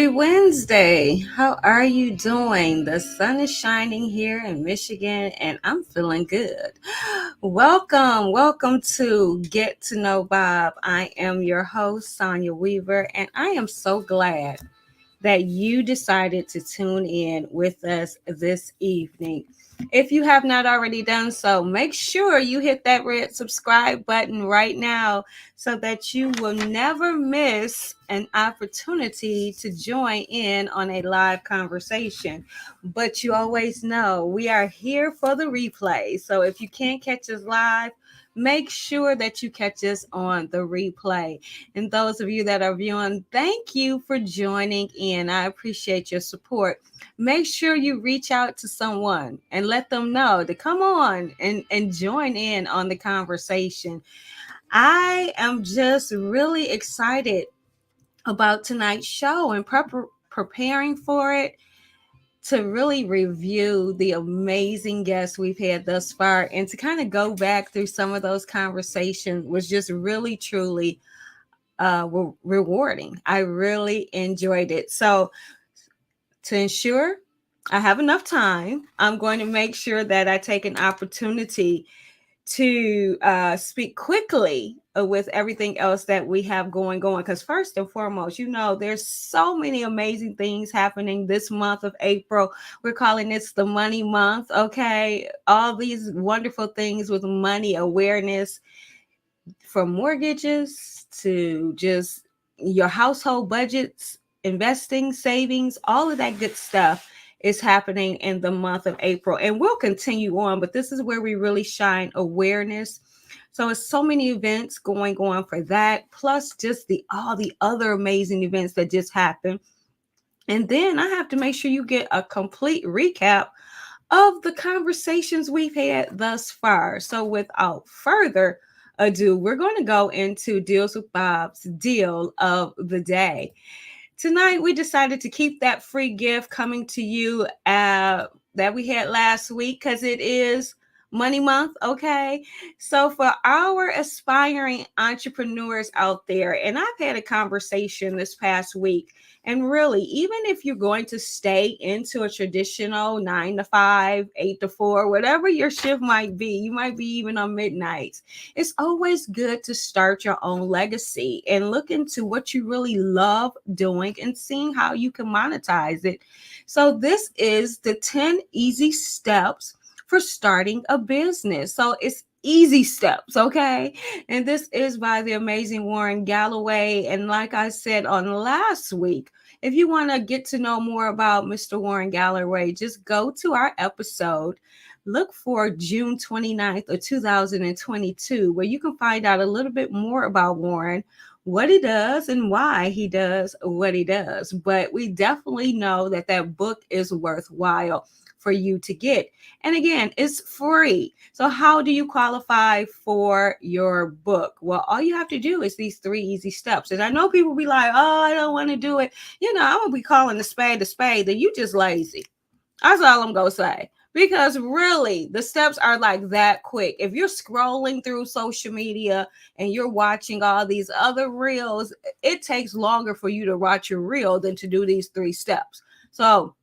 Happy Wednesday. How are you doing? The sun is shining here in Michigan and I'm feeling good. Welcome to Get to Know Bob. I am your host, Sonia Weaver, and I am so glad that you decided to tune in with us this evening. If you have not already done so, make sure you hit that red subscribe button right now so that you will never miss an opportunity to join in on a live conversation. But you always know we are here for the replay. So if you can't catch us live, make sure that you catch us on the replay. And those of you that are viewing, thank you for joining in. I appreciate your support. Make sure you reach out to someone and let them know to come on and join in on the conversation. I am just really excited about tonight's show and preparing for it to really review the amazing guests we've had thus far and to kind of go back through some of those conversations was just really, truly rewarding. I really enjoyed it. So, to ensure I have enough time, I'm going to make sure that I take an opportunity to speak quickly with everything else that we have going. Because first and foremost, there's so many amazing things happening this month of April. We're calling this the money month. Okay. All these wonderful things with money awareness, from mortgages to just your household budgets, investing, savings, all of that good stuff is happening in the month of April. And we'll continue on, but this is where we really shine awareness. So it's so many events going on for that, plus just all the other amazing events that just happened. And then I have to make sure you get a complete recap of the conversations we've had thus far. So without further ado, we're going to go into Deals with Bob's deal of the day. Tonight, we decided to keep that free gift coming to you that we had last week because it is Money Month, okay? So for our aspiring entrepreneurs out there, and I've had a conversation this past week, and really, even if you're going to stay into a traditional 9 to 5, 8 to 4, whatever your shift might be, you might be even on midnights. It's always good to start your own legacy and look into what you really love doing and seeing how you can monetize it. So this is the 10 easy steps for starting a business. So it's easy steps, okay? And this is by the amazing Warren Galloway. And like I said on last week, if you want to get to know more about Mr. Warren Galloway, just go to our episode. Look for June 29th of 2022, where you can find out a little bit more about Warren, what he does and why he does what he does. But we definitely know that book is worthwhile for you to get. And again, it's free. So how do you qualify for your book? Well, all you have to do is these 3 easy steps. And I know people be like, oh, I don't want to do it. I'm going to be calling a spade, then you just lazy. That's all I'm going to say. Because really, the steps are like that quick. If you're scrolling through social media and you're watching all these other reels, it takes longer for you to watch your reel than to do these 3 steps. So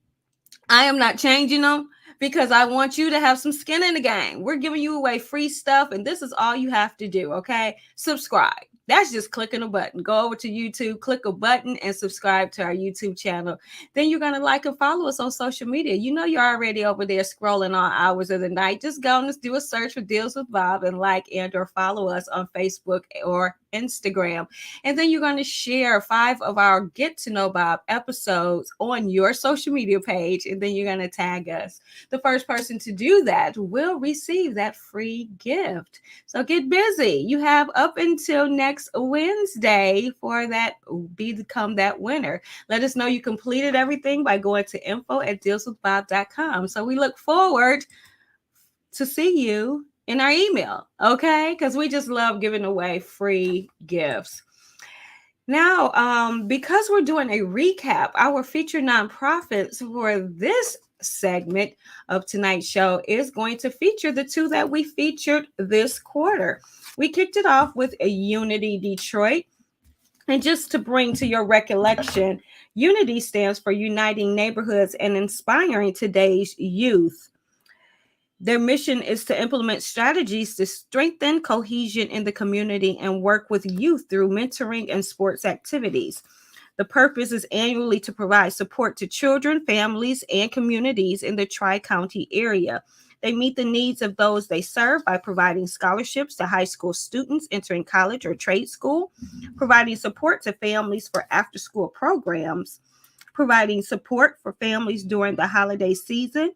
I am not changing them because I want you to have some skin in the game. We're giving you away free stuff, and this is all you have to do, okay? Subscribe. That's just clicking a button. Go over to YouTube, click a button, and subscribe to our YouTube channel. Then you're going to like and follow us on social media. You're already over there scrolling all hours of the night. Just go and do a search for Deals with Bob and like and or follow us on Facebook or Instagram. And then you're going to share 5 of our Get to Know Bob episodes on your social media page, and then you're going to tag us. The first person to do that will receive that free gift. So get busy. You have up until next Wednesday for that, become that winner. Let us know you completed everything by going to info@dealswithbob.com. So we look forward to see you in our email, okay? Because we just love giving away free gifts. Now, because we're doing a recap, our featured nonprofits for this segment of tonight's show is going to feature the 2 that we featured this quarter. We kicked it off with a Unity Detroit. And just to bring to your recollection, Unity stands for Uniting Neighborhoods and Inspiring Today's Youth. Their mission is to implement strategies to strengthen cohesion in the community and work with youth through mentoring and sports activities. The purpose is annually to provide support to children, families, and communities in the Tri County area. They meet the needs of those they serve by providing scholarships to high school students entering college or trade school, providing support to families for after school programs, providing support for families during the holiday season,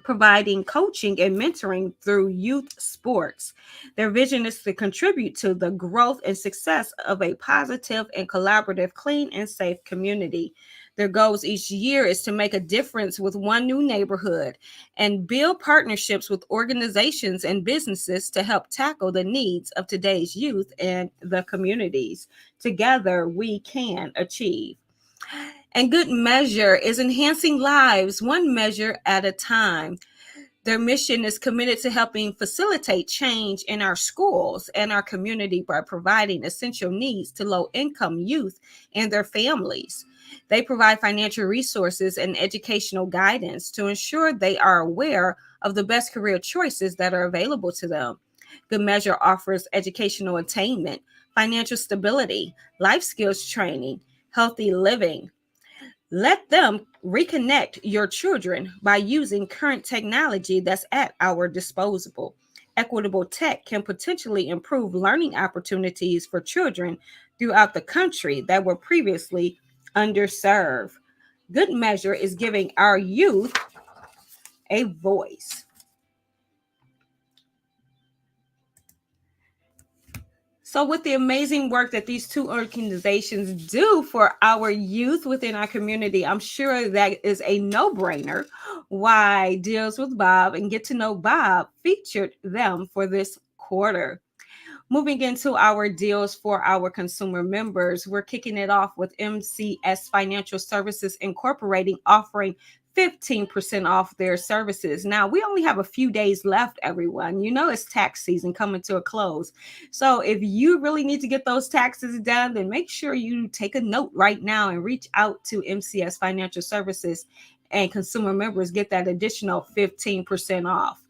providing coaching and mentoring through youth sports. Their vision is to contribute to the growth and success of a positive and collaborative, clean, and safe community. Their goals each year is to make a difference with one new neighborhood and build partnerships with organizations and businesses to help tackle the needs of today's youth and the communities. Together, we can achieve. And good measure is enhancing lives one measure at a time. Their mission is committed to helping facilitate change in our schools and our community by providing essential needs to low income youth and their families. They provide financial resources and educational guidance to ensure they are aware of the best career choices that are available to them. Good Measure offers educational attainment, financial stability, life skills training, healthy living. Let them reconnect your children by using current technology that's at our disposal. Equitable tech can potentially improve learning opportunities for children throughout the country that were previously underserved. Good Measure is giving our youth a voice. So, with the amazing work that these two organizations do for our youth within our community, I'm sure that is a no brainer why Deals with Bob and Get to Know Bob featured them for this quarter. Moving into our deals for our consumer members, we're kicking it off with MCS Financial Services Incorporating offering 15% off their services. Now, we only have a few days left, everyone. You know, it's tax season coming to a close. So, if you really need to get those taxes done, then make sure you take a note right now and reach out to MCS Financial Services, and consumer members get that additional 15% off.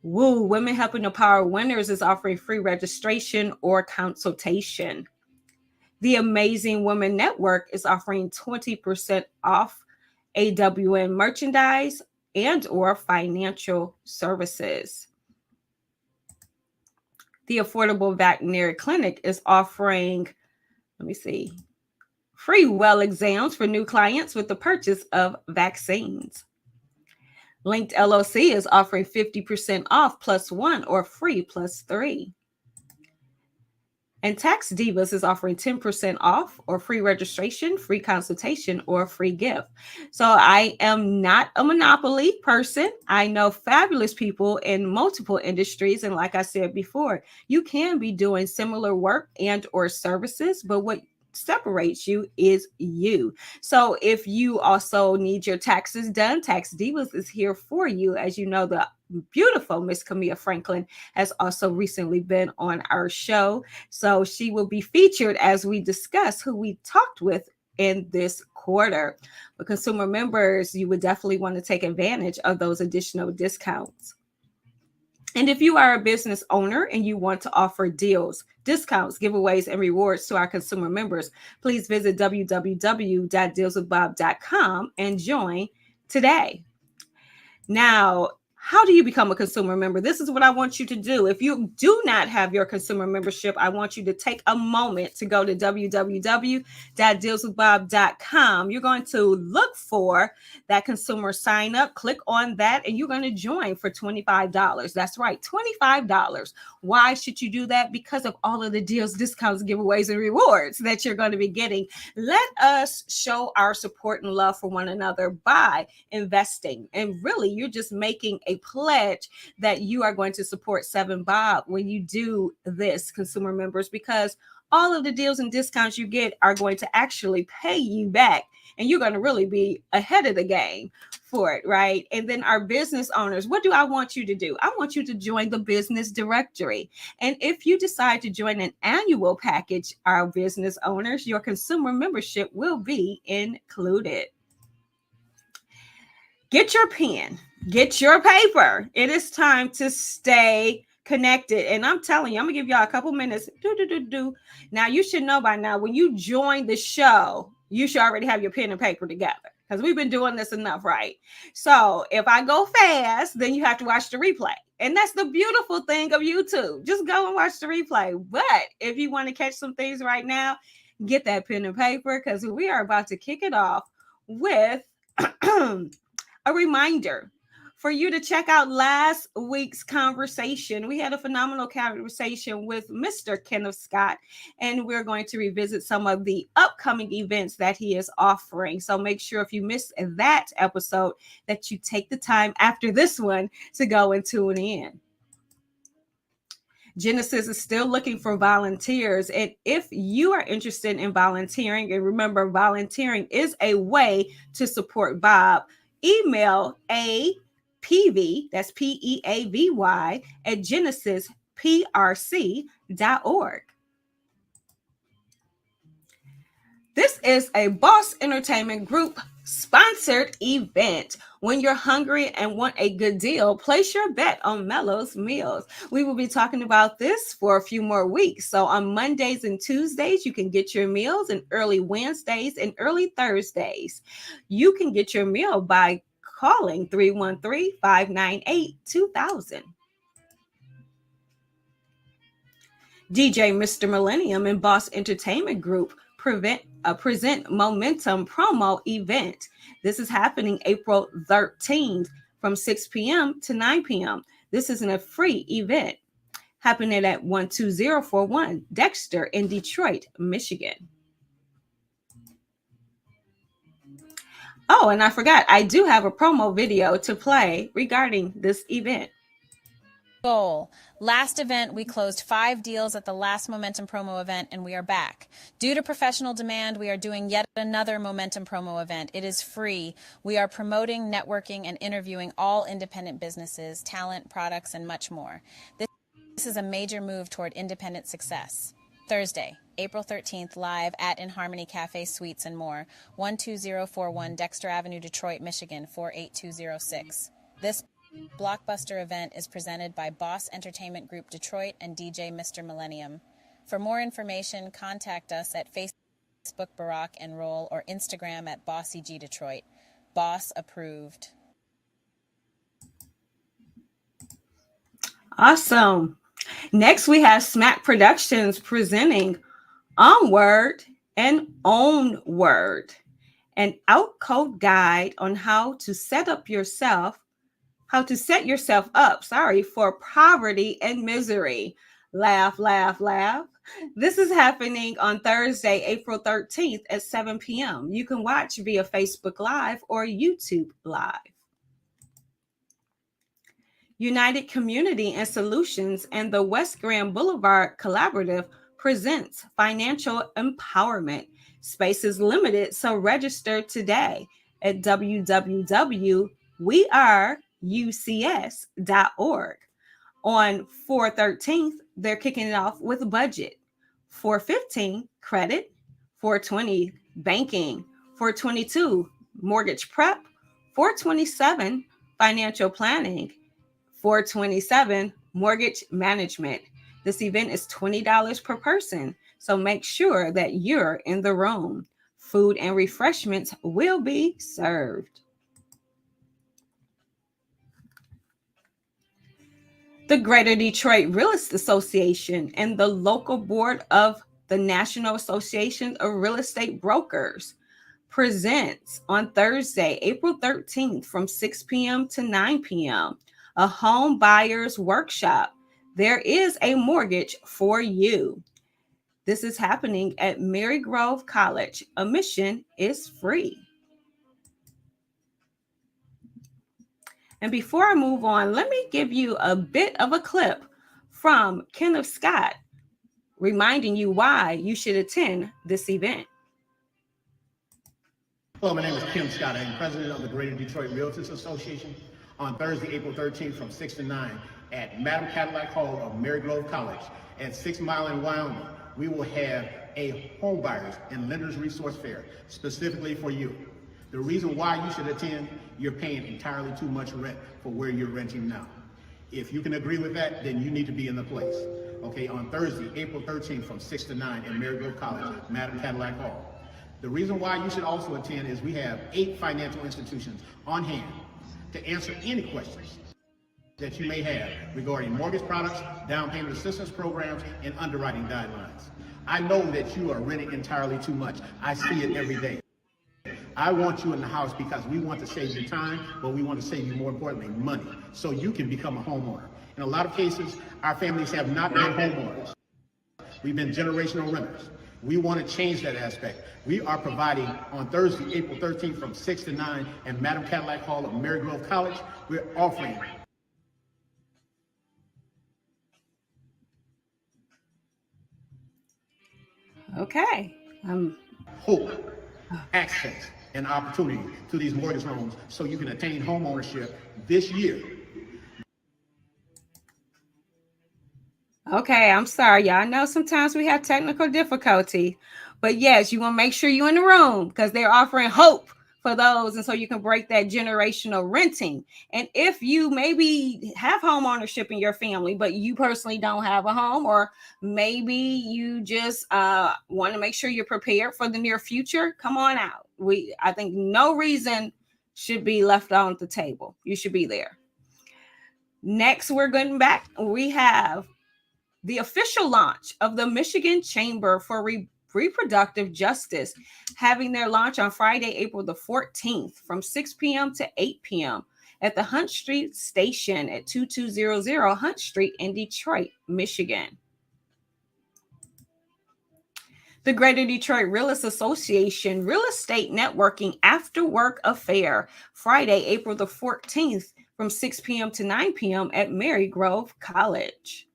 Woo, Women Helping Empower Winners is offering free registration or consultation. The Amazing Women Network is offering 20% off AWN merchandise and or financial services. The Affordable Veterinary Clinic is offering, free well exams for new clients with the purchase of vaccines. Linked LLC is offering 50% off plus one or free plus three. And Tax Divas is offering 10% off or free registration, free consultation, or free gift. So I am not a monopoly person. I know fabulous people in multiple industries. And like I said before, you can be doing similar work and or services, but what separates you is you. So if you also need your taxes done, Tax Divas is here for you. As you know, the beautiful Miss Camilla Franklin has also recently been on our show. So she will be featured as we discuss who we talked with in this quarter. But consumer members, you would definitely want to take advantage of those additional discounts. And if you are a business owner and you want to offer deals, discounts, giveaways, and rewards to our consumer members, please visit www.dealswithbob.com and join today. Now, how do you become a consumer member? This is what I want you to do. If you do not have your consumer membership, I want you to take a moment to go to www.dealswithbob.com. You're going to look for that consumer sign up, click on that, and you're going to join for $25. That's right, $25. Why should you do that? Because of all of the deals, discounts, giveaways, and rewards that you're going to be getting. Let us show our support and love for one another by investing. And really, you're just making a pledge that you are going to support 7 Bob when you do this, consumer members, because all of the deals and discounts you get are going to actually pay you back. And you're going to really be ahead of the game for it, right? And then our business owners, what do I want you to do? I want you to join the business directory. And if you decide to join an annual package, our business owners, your consumer membership will be included. Get your pen, get your paper. It is time to stay connected. And I'm telling you, I'm gonna give y'all a couple minutes. Now, you should know by now, when you join the show, you should already have your pen and paper together because we've been doing this enough, right? So if I go fast, then you have to watch the replay. And that's the beautiful thing of YouTube. Just go and watch the replay. But if you want to catch some things right now, get that pen and paper because we are about to kick it off with a reminder for you to check out last week's conversation. We had a phenomenal conversation with Mr. Kenneth Scott, and we're going to revisit some of the upcoming events that he is offering. So make sure if you missed that episode that you take the time after this one to go and tune in. Genesis is still looking for volunteers. And if you are interested in volunteering, and remember, volunteering is a way to support Bob, email APV, that's PEAVY, at genesisprc.org. This is a Boss Entertainment Group sponsored event. When you're hungry and want a good deal, place your bet on Mello's Meals. We will be talking about this for a few more weeks. So on Mondays and Tuesdays, you can get your meals, and early Wednesdays and early Thursdays, you can get your meal by calling 313-598-2000. DJ Mr. Millennium and Boss Entertainment Group present Momentum promo event. This is happening April 13th from 6 p.m. to 9 p.m. This is a free event happening at 12041 Dexter in Detroit, Michigan. Oh, and I forgot, I do have a promo video to play regarding this event. Goal. Last event, we closed 5 deals at the last Momentum promo event, and we are back. Due to professional demand, we are doing yet another Momentum promo event. It is free. We are promoting, networking, and interviewing all independent businesses, talent, products, and much more. This is a major move toward independent success. Thursday, April 13th, live at In Harmony Cafe Suites and More, 12041 Dexter Avenue, Detroit, Michigan, 48206. This blockbuster event is presented by Boss Entertainment Group Detroit and DJ Mr. Millennium. For more information, contact us at Facebook Barack and Roll or Instagram at BossEG Detroit. Boss approved. Awesome. Next, we have Smack Productions presenting Onward and Onward, an outcode guide on how to set yourself up, for poverty and misery. Laugh, laugh, laugh. This is happening on Thursday, April 13th at 7 p.m. You can watch via Facebook Live or YouTube Live. United Community and Solutions and the West Grand Boulevard Collaborative presents Financial Empowerment. Space is limited, so register today at www.weareucs.org. On 4/13th, they're kicking it off with budget. 4/15, credit. 4/20, banking. 4/22, mortgage prep. 4/27, financial planning. 4/27, mortgage management. This event is $20 per person, so make sure that you're in the room. Food and refreshments will be served. The Greater Detroit Real Estate Association and the local board of the National Association of Real Estate Brokers presents on Thursday, April 13th from 6 p.m. to 9 p.m. a home buyers workshop. There is a mortgage for you. This is happening at Mary Grove College. Admission is free. And before I move on, let me give you a bit of a clip from Kenneth Scott reminding you why you should attend this event. Hello, my name is Kim Scott. I'm president of the Greater Detroit Realtors Association. On Thursday, April 13th from 6 to 9 at Madam Cadillac Hall of Marygrove College at 6 Mile in Wyoming, we will have a home buyers and lenders resource fair specifically for you. The reason why you should attend, you're paying entirely too much rent for where you're renting now. If you can agree with that, then you need to be in the place. Okay, on Thursday, April 13th from 6 to 9 at Marygrove College, Madam Cadillac Hall. The reason why you should also attend is we have 8 financial institutions on hand to answer any questions that you may have regarding mortgage products, down payment assistance programs, and underwriting guidelines. I know that you are renting entirely too much. I see it every day. I want you in the house because we want to save you time, but we want to save you, more importantly, money, so you can become a homeowner. In a lot of cases, our families have not been homeowners. We've been generational renters. We want to change that aspect. We are providing on Thursday, April 13th from 6 to 9 at Madam Cadillac Hall of Marygrove College. We're offering Okay. hope, access, and opportunity to these mortgage loans so you can attain home ownership this year. Okay, I'm sorry, y'all. I know sometimes we have technical difficulty, but yes, you want to make sure you're in the room because they're offering hope for those, and so you can break that generational renting. And if you maybe have home ownership in your family, but you personally don't have a home, or maybe you just want to make sure you're prepared for the near future, come on out. I think no reason should be left on the table. You should be there. Next, we're going back. We have the official launch of the Michigan Chamber for Reproductive Justice, having their launch on Friday, April the 14th from 6 p.m. to 8 p.m. at the Hunt Street Station at 2200 Hunt Street in Detroit, Michigan. The Greater Detroit Realtors Association Real Estate Networking After Work Affair, Friday, April the 14th from 6 p.m. to 9 p.m. at Marygrove College.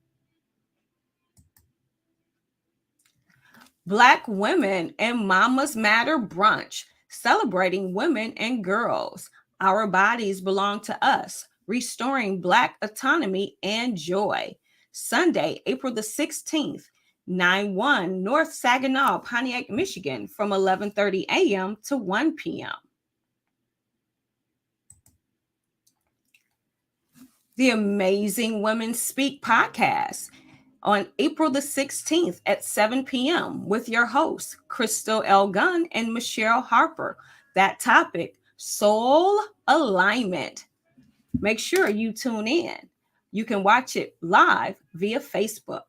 Black Women and Mamas Matter Brunch, celebrating women and girls. Our bodies belong to us, restoring Black autonomy and joy. Sunday, April the 16th, 91 North Saginaw, Pontiac, Michigan, from 11:30 a.m. to 1 p.m. The Amazing Women Speak podcast on April the 16th at 7 p.m. with your hosts, Crystal L. Gunn and Michelle Harper. That topic, soul alignment. Make sure you tune in. You can watch it live via Facebook.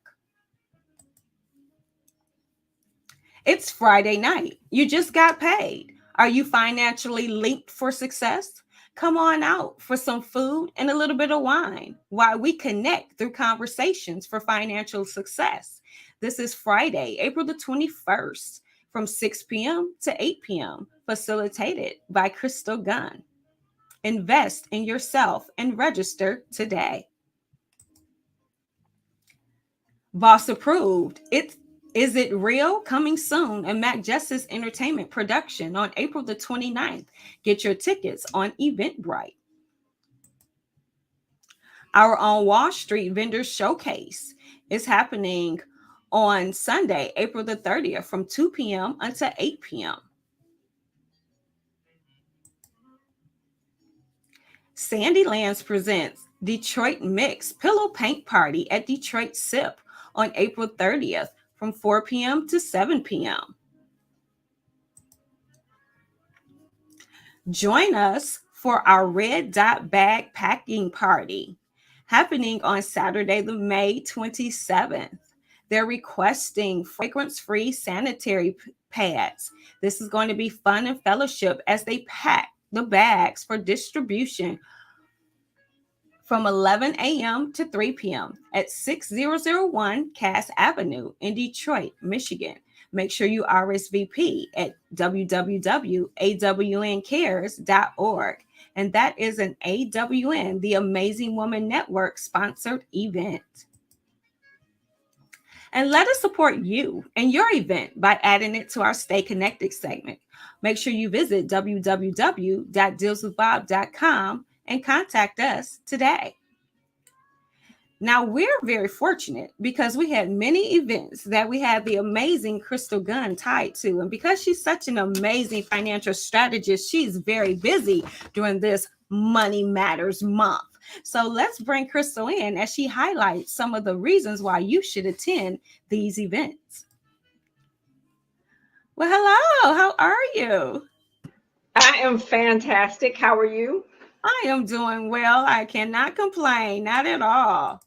It's Friday night. You just got paid. Are you financially linked for success? Come on out for some food and a little bit of wine while we connect through conversations for financial success. This is Friday, April the 21st from 6 p.m. to 8 p.m. facilitated by Crystal Gunn. Invest in yourself and register today. Boss approved. Is It Real? Coming soon, a Mac Justice Entertainment production on April the 29th. Get your tickets on Eventbrite. Our On Wall Street Vendors Showcase is happening on Sunday, April the 30th from 2 p.m. until 8 p.m. Sandylands presents Detroit Mix Pillow Paint Party at Detroit Sip on April 30th from 4 p.m. to 7 p.m. Join us for our Red Dot Bag Packing Party happening on Saturday, the May 27th. They're requesting fragrance-free sanitary pads. This is going to be fun and fellowship as they pack the bags for distribution from 11 a.m. to 3 p.m. at 6001 Cass Avenue in Detroit, Michigan. Make sure you RSVP at www.awncares.org. And that is an AWN, the Amazing Woman Network, sponsored event. And let us support you and your event by adding it to our Stay Connected segment. Make sure you visit www.dealswithbob.com and contact us today. Now, we're very fortunate because we had many events that we had the amazing Crystal Gunn tied to. And because she's such an amazing financial strategist, she's very busy during this Money Matters month. So let's bring Crystal in as she highlights some of the reasons why you should attend these events. Well, hello. How are you? I am fantastic. How are you? I am doing well. I cannot complain, not at all.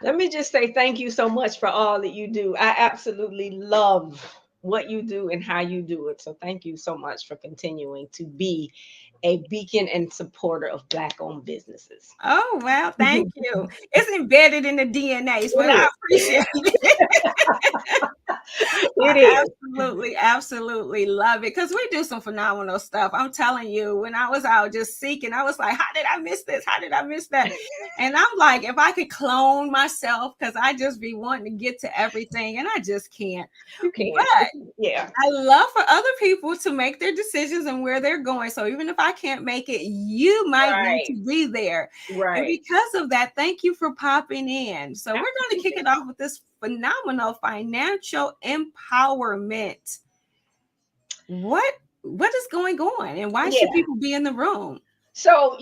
Let me just say thank you so much for all that you do. I absolutely love what you do and how you do it. So thank you so much for continuing to be a beacon and supporter of Black-owned businesses. Oh, well, thank you. It's embedded in the DNA, but I It appreciate it. is. I It is. absolutely love it because we do some phenomenal stuff. I'm telling you, when I was out just seeking, I was like, how did I miss this? How did I miss that? And I'm like, if I could clone myself, because I just be wanting to get to everything and I just can't. You can. But Yeah. I love for other people to make their decisions and where they're going. So even if I can't make it, you might need Right. to be there. And Right. because of that, thank you for popping in. So we're going to kick Absolutely. it off with this phenomenal financial empowerment. What is going on and why should Yeah. people be in the room? So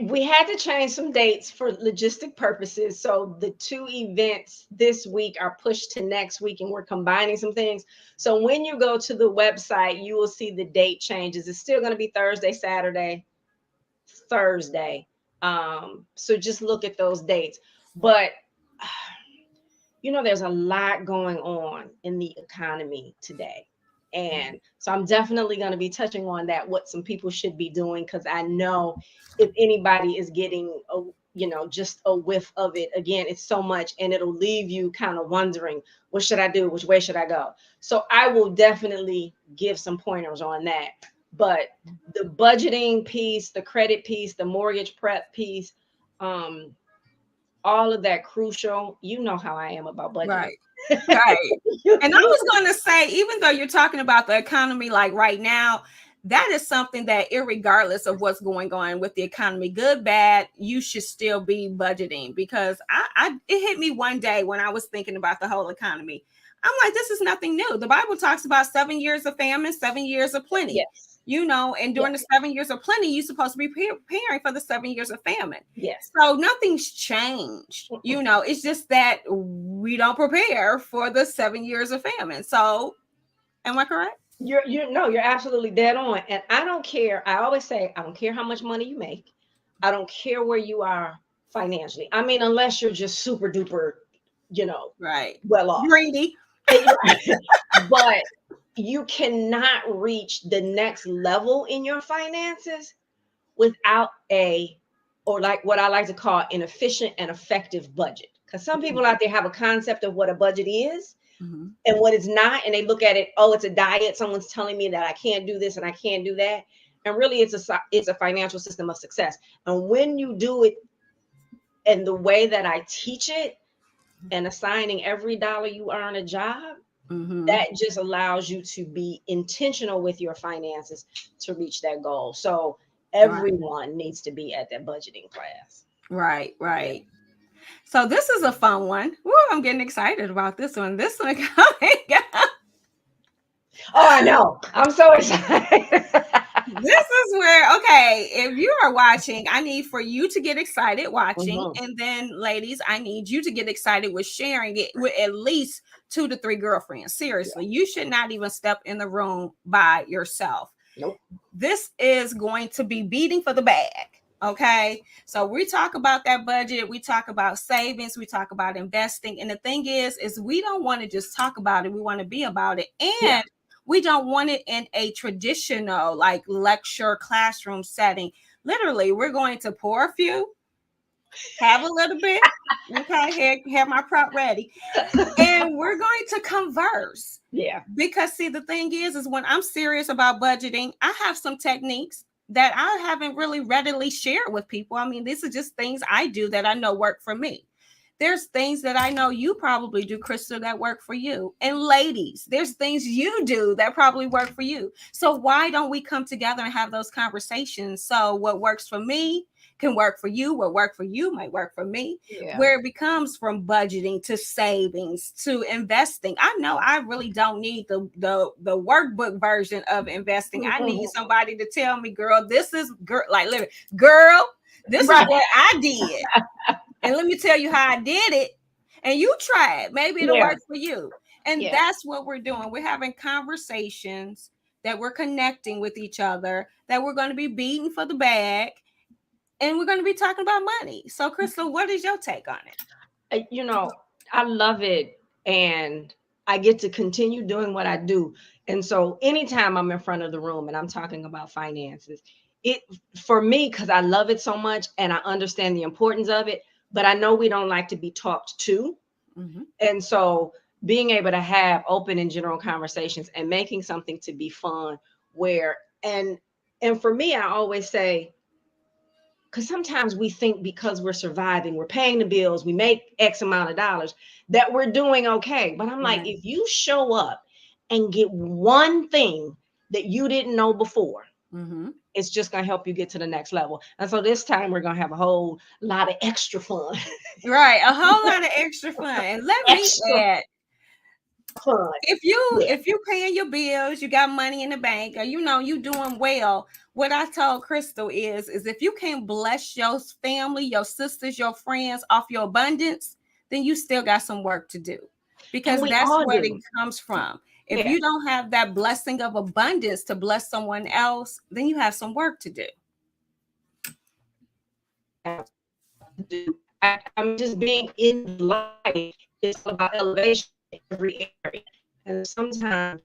we had to change some dates for logistic purposes. So the two events this week are pushed to next week, and we're combining some things. So when you go to the website, you will see the date changes. It's still going to be Thursday, Saturday, Thursday. So just look at those dates. But there's a lot going on in the economy today. And so I'm definitely going to be touching on that, what some people should be doing, because I know if anybody is getting just a whiff of it, again, it's so much, and it'll leave you kind of wondering, what should I do? Which way should I go? So I will definitely give some pointers on that. But the budgeting piece, the credit piece, the mortgage prep piece, all of that crucial. You know how I am about budgeting. Right. Right. And I was going to say, even though you're talking about the economy like right now, that is something that, irregardless of what's going on with the economy, good, bad, you should still be budgeting. Because it hit me one day when I was thinking about the whole economy. I'm like, this is nothing new. The Bible talks about 7 years of famine, 7 years of plenty. Yes. And during the 7 years of plenty, you're supposed to be preparing for the 7 years of famine. Yes. So nothing's changed. It's just that we don't prepare for the 7 years of famine. So, am I correct? You're absolutely dead on. And I don't care. I always say, I don't care how much money you make. I don't care where you are financially. I mean, unless you're just super duper, Right. well off. Greedy. But you cannot reach the next level in your finances without or like what I like to call an efficient and effective budget. Because some people out there have a concept of what a budget is and what it's not. And they look at it, oh, it's a diet. Someone's telling me that I can't do this and I can't do that. And really, it's a financial system of success. And when you do it in the way that I teach it, and assigning every dollar you earn a job, that just allows you to be intentional with your finances to reach that goal. So everyone needs to be at that budgeting class. Right. Yeah. So this is a fun one. Woo, I'm getting excited about this one. This one coming up. Oh, I know. I'm so excited. This is where, okay, if you are watching, I need for you to get excited watching. And then, ladies, I need you to get excited with sharing it with at least 2 to 3 girlfriends. Seriously, you should not even step in the room by yourself. Nope. This is going to be beating for the bag. Okay. So we talk about that budget. We talk about savings. We talk about investing. And the thing is we don't want to just talk about it. We want to be about it. And we don't want it in a traditional like lecture classroom setting. Literally, we're going to pour a few, have a little bit. Okay, have my prop ready. And we're going to converse. Yeah. Because see, the thing is when I'm serious about budgeting, I have some techniques that I haven't really readily shared with people. I mean, these are just things I do that I know work for me. There's things that I know you probably do, Crystal, that work for you. And ladies, there's things you do that probably work for you. So why don't we come together and have those conversations? So what works for me can work for you. What work for you might work for me. Yeah. Where it becomes from budgeting to savings to investing. I know I really don't need the workbook version of investing. I need somebody to tell me, girl, this is girl, like literally, girl, this is Right. what I did. And let me tell you how I did it. And you try it. Maybe it'll Yeah. work for you. And Yeah. that's what we're doing. We're having conversations that we're connecting with each other, that we're going to be beating for the bag, and we're going to be talking about money. So, Crystal, what is your take on it? You know, I love it. And I get to continue doing what I do. And so anytime I'm in front of the room and I'm talking about finances, it for me, because I love it so much and I understand the importance of it, but I know we don't like to be talked to. Mm-hmm. And so being able to have open and general conversations and making something to be fun where and for me, I always say, because sometimes we think because we're surviving, we're paying the bills, we make X amount of dollars, that we're doing okay. But I'm like, Right. if you show up and get one thing that you didn't know before, Mm-hmm. it's just going to help you get to the next level. And so this time we're going to have a whole lot of extra fun. Right. A whole lot of extra fun. And let me Extra add, fun. Yeah. if you paying your bills, you got money in the bank, or you know you doing well. What I told Crystal is if you can't bless your family, your sisters, your friends off your abundance, then you still got some work to do, And because we that's all where it do. comes from. If Yeah. you don't have that blessing of abundance to bless someone else, then you have some work to do. I'm just being in life. It's about elevation in every area. And sometimes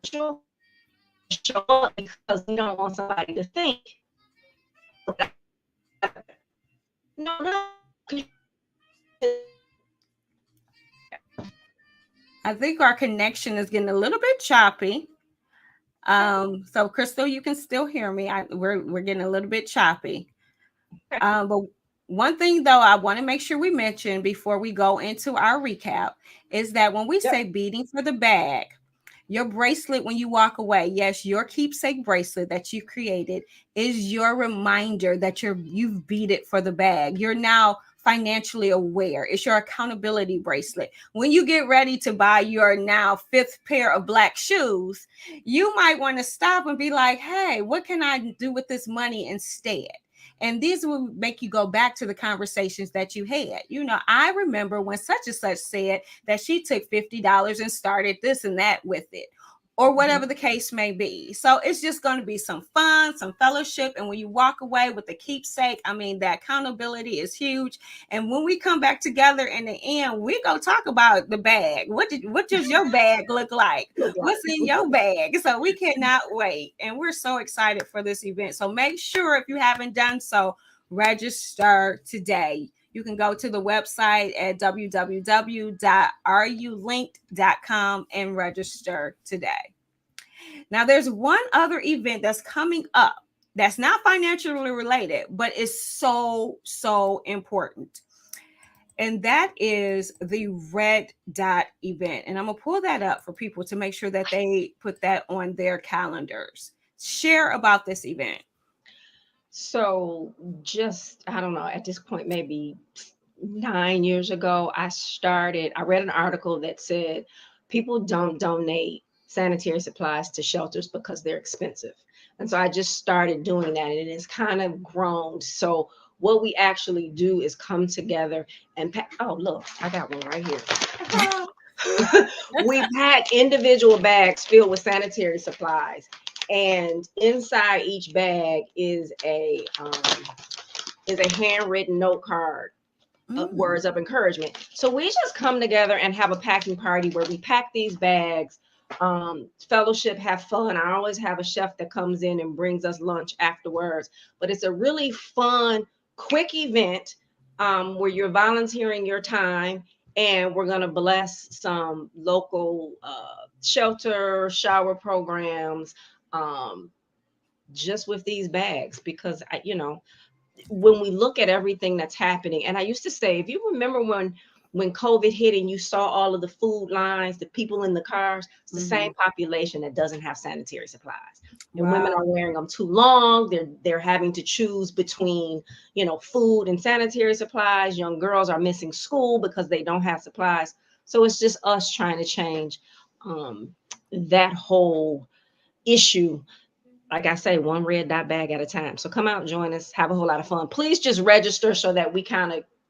show up because we don't want somebody to think, no, no. I think our connection is getting a little bit choppy. So Crystal, you can still hear me. We're getting a little bit choppy. But one thing though, I want to make sure we mention before we go into our recap is that when we Yep. say beating for the bag, your bracelet when you walk away, yes, your keepsake bracelet that you created is your reminder that you've beat it for the bag. You're now financially aware. It's your accountability bracelet. When you get ready to buy your now fifth pair of black shoes, you might want to stop and be like, hey, what can I do with this money instead? And these will make you go back to the conversations that you had. You know, I remember when such and such said that she took $50 and started this and that with it, or whatever the case may be. So it's just going to be some fun, some fellowship. And when you walk away with the keepsake, I mean, the accountability is huge. And when we come back together in the end, we go talk about the bag. What does your bag look like? Look like. What's in your bag? So we cannot wait. And we're so excited for this event. So make sure, if you haven't done so, register today. You can go to the website at www.rulinked.com and register today. Now, there's one other event that's coming up that's not financially related, but is so important. And that is the Red Dot event. And I'm going to pull that up for people to make sure that they put that on their calendars. Share about this event. So just, I don't know, at this point, maybe 9 years ago, I read an article that said people don't donate sanitary supplies to shelters because they're expensive. And so I just started doing that, and it has kind of grown. So what we actually do is come together and pack. Oh, look, I got one right here. We pack individual bags filled with sanitary supplies, and inside each bag is a handwritten note card, words of encouragement. So we just come together and have a packing party where we pack these bags, fellowship, have fun. I always have a chef that comes in and brings us lunch afterwards. But it's a really fun, quick event where you're volunteering your time, and we're going to bless some local shelter, shower programs, just with these bags, because when we look at everything that's happening, and I used to say, if you remember when COVID hit and you saw all of the food lines, the people in the cars, it's the same population that doesn't have sanitary supplies. And women Wow. are wearing them too long. They're having to choose between, food and sanitary supplies. Young girls are missing school because they don't have supplies. So it's just us trying to change that whole issue, like I say, one red dot bag at a time. So come out, join us, have a whole lot of fun. Please just register so that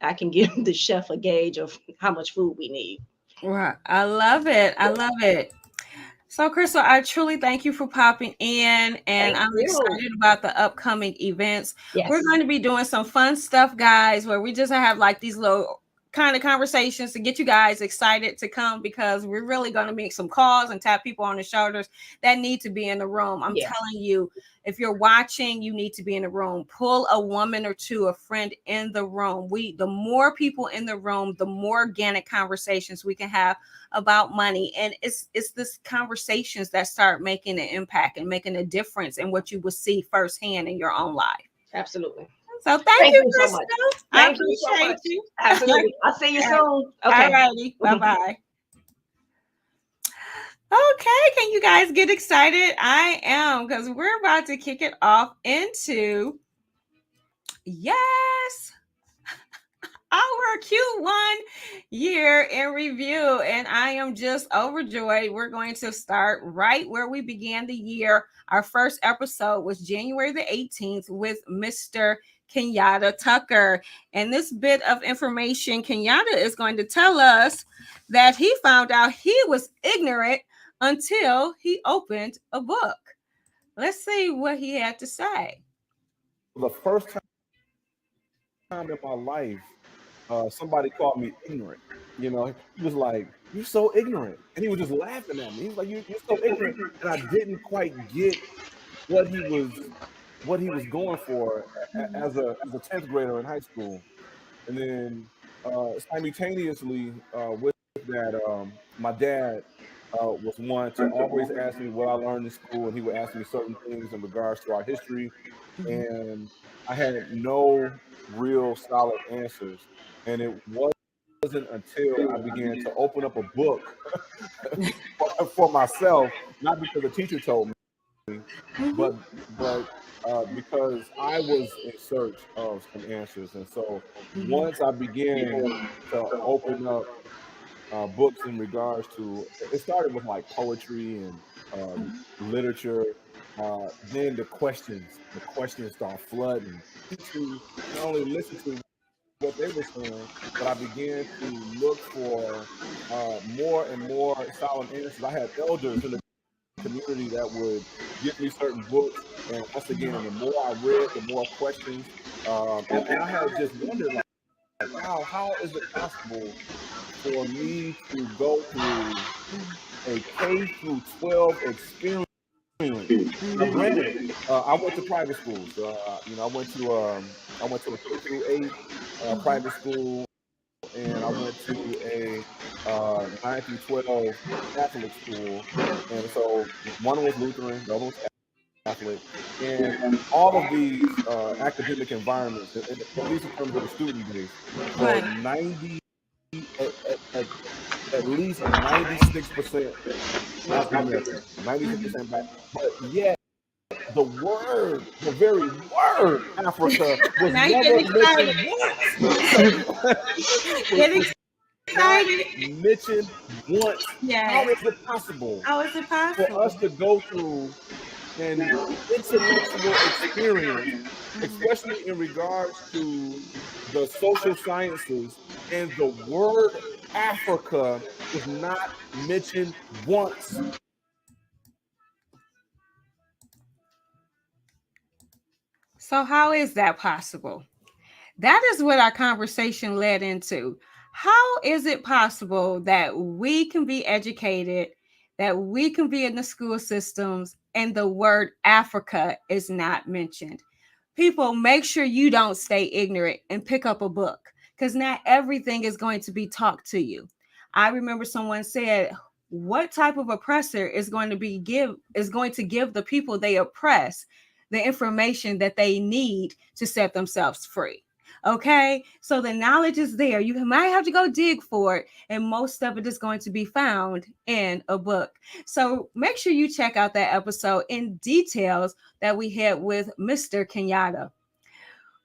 I can give the chef a gauge of how much food we need. Right. I love it. I love it. So, Crystal, I truly thank you for popping in, and Thank I'm you. excited about the upcoming events. We're Yes. going to be doing some fun stuff, guys, where we just have like these little kind of conversations to get you guys excited to come, because we're really going to make some calls and tap people on the shoulders that need to be in the room. I'm Yes. telling you, if you're watching, you need to be in the room. Pull a woman or two, a friend in the room. The more people in the room, the more organic conversations we can have about money. And it's this conversations that start making an impact and making a difference in what you will see firsthand in your own life. Absolutely. So thank Thank you, you so much. Crystal. I Thank you so appreciate much. you. Absolutely. I'll see you soon. All Okay. righty. Bye-bye. Okay, can you guys get excited? I am, because we're about to kick it off into, yes, our Q1 year in review, and I am just overjoyed. We're going to start right where we began the year. Our first episode was January the 18th with Mr. Kenyatta Tucker. And this bit of information, Kenyatta is going to tell us that he found out he was ignorant until he opened a book. Let's see what he had to say. The first time in my life, somebody called me ignorant. He was like, "You're so ignorant," and he was just laughing at me. He was like, "You're so ignorant," and I didn't quite get what he was going for as a 10th grader in high school. And then simultaneously with that, my dad was one to always ask me what I learned in school, and he would ask me certain things in regards to our history, and I had no real solid answers. And it wasn't until I began to open up a book for myself, not because the teacher told me, but because I was in search of some answers. And so once I began to open up books in regards to, it started with like poetry and literature. Then the questions start flooding to not only listen to what they were saying, but I began to look for more and more solid answers. I had elders in the community that would give me certain books, and once again, the more I read, the more questions, and I had just wondered, like, wow, how is it possible for me to go through a K through 12 experience? Now, granted, I went to private schools. I went to a K through 8 private school, and I went to a 9 through 12 Catholic school. And so one was Lutheran, the other was Catholic, and all of these academic environments, at least in terms of the student base, were Right. 90 at least 96% African American, 96% black, but yet the very word Africa was Now you never get excited. mentioned once. Get was not excited. mentioned once. How Yes. is it possible How is it for possible? us to go through an intellectual experience, especially in regards to the social sciences, and the word Africa is not mentioned once? So, how is that possible? That is what our conversation led into. How is it possible that we can be educated, that we can be in the school systems, and the word Africa is not mentioned? People, make sure you don't stay ignorant and pick up a book, because not everything is going to be taught to you. I remember someone said, what type of oppressor is going to give the people they oppress the information that they need to set themselves free. Okay, so the knowledge is there. You might have to go dig for it, and most of it is going to be found in a book. So make sure you check out that episode in details that we had with Mr. Kenyatta.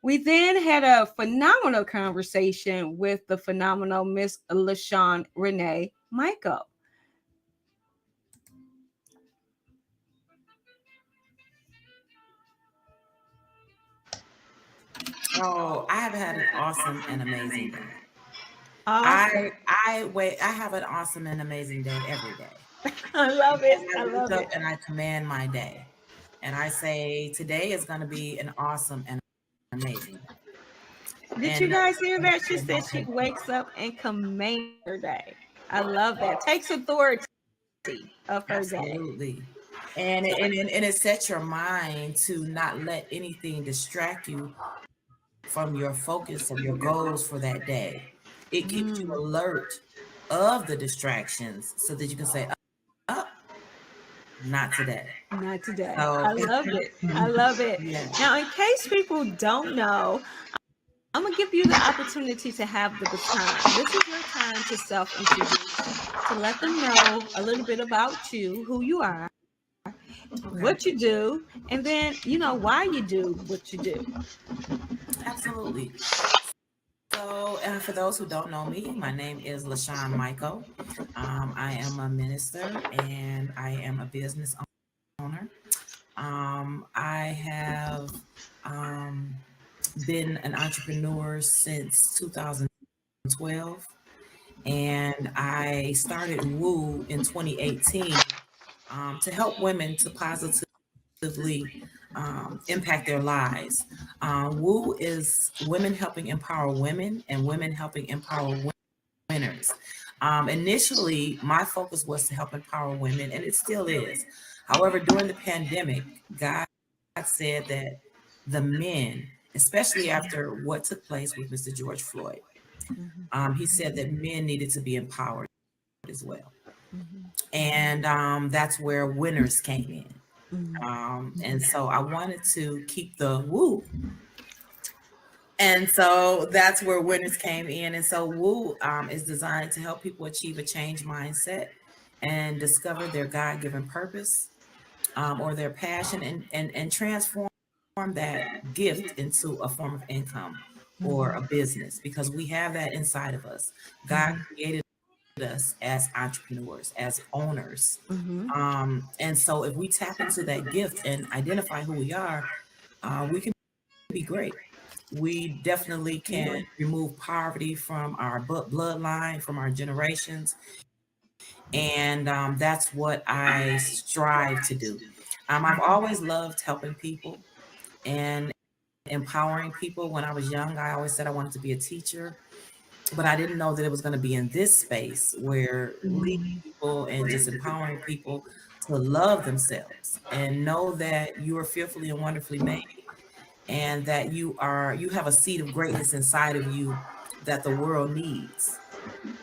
We then had a phenomenal conversation with the phenomenal Miss LaShawn Renee Michael. Oh, I have had an awesome and amazing day. Awesome. I have an awesome and amazing day every day. I love it. I I wake love up it. and I command my day. And I say today is going to be an awesome and amazing day. Did you And guys hear that? She and said that's she it. wakes up and commands her day. I love that. Takes authority of her day. Absolutely. And it sets your mind to not let anything distract you from your focus of your goals for that day. It keeps you Mm, alert of the distractions so that you can say, up, not today. not today. So I love it. I love it. yeah, Now, in case people don't know, I'm gonna give you the opportunity to have the baton. This is your time to self-introduce, to let them know a little bit about you, who you are, okay. what you do, and then why you do what you do. Absolutely. So, for those who don't know me, my name is LaShawn Michael. I am a minister and I am a business owner. I have um, been an entrepreneur since 2012, and I started Woo in 2018 to help women to positively impact their lives. Woo is women helping empower women and women helping empower winners. Initially, my focus was to help empower women, and it still is. However, during the pandemic, God said that the men, especially after what took place with Mr. George Floyd, Mhm, he said that men needed to be empowered as well. mhm, And that's where winners came in. mhm, And so I wanted to keep the woo. And so that's where winners came in. And so Woo is designed to help people achieve a change mindset and discover their God given purpose or their passion and transform that gift into a form of income or mhm, a business because we have that inside of us. God mhm, created us as entrepreneurs, as owners. mhm. And so if we tap into that gift and identify who we are, we can be great. We definitely can remove poverty from our bloodline, from our generations. And that's what I strive to do. I've always loved helping people and empowering people. When I was young, I always said I wanted to be a teacher, but I didn't know that it was going to be in this space where leading Mhm. people and just empowering people to love themselves and know that you are fearfully and wonderfully made and that you have a seed of greatness inside of you that the world needs,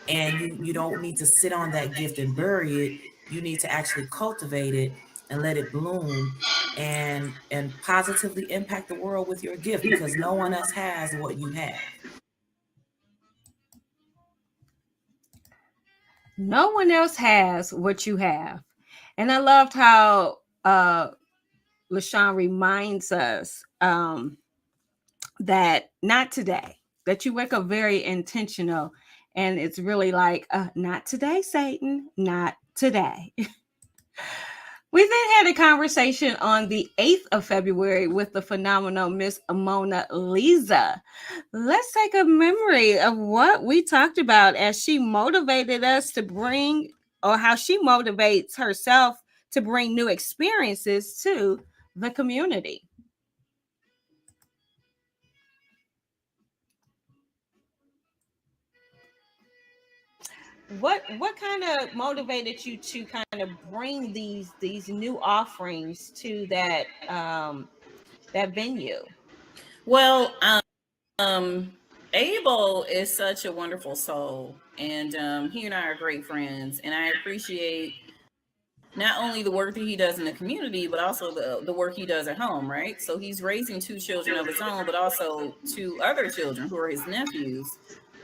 and you don't need to sit on that gift and bury it. You need to actually cultivate it and let it bloom and positively impact the world with your gift because no one else has what you have. No one else has what you have. And I loved how LaShawn reminds us that not today, that you wake up very intentional. And it's really like, not today, Satan, not today. We then had a conversation on the 8th of February with the phenomenal Miss Mona Lisa. Let's take a memory of what we talked about as she motivated us to bring, or how she motivates herself to bring new experiences to the community. What kind of motivated you to kind of bring these new offerings to that venue? Well, Abel is such a wonderful soul, and he and I are great friends, and I appreciate not only the work that he does in the community, but also the work he does at home, right? So he's raising two children of his own, but also two other children who are his nephews.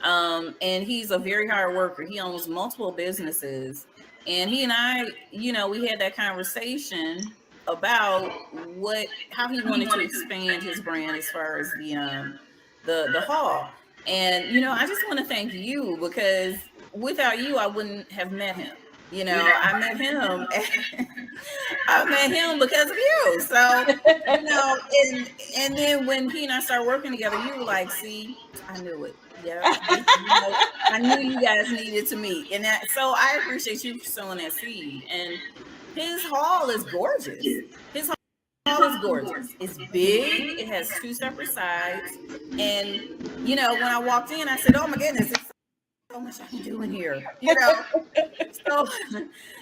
And he's a very hard worker. He owns multiple businesses. And he and I, we had that conversation about how he wanted to expand his brand as far as the hall. And I just want to thank you, because without you, I wouldn't have met him. I met him. I met him because of you. So, and then when he and I started working together, you were like, "See, I knew it. Yep, I knew you guys needed to meet." And so I appreciate you for sowing that seed. And his hall is gorgeous. His hall is gorgeous. It's big. It has two separate sides. And when I walked in, I said, "Oh my goodness, it's so much I can do in here." So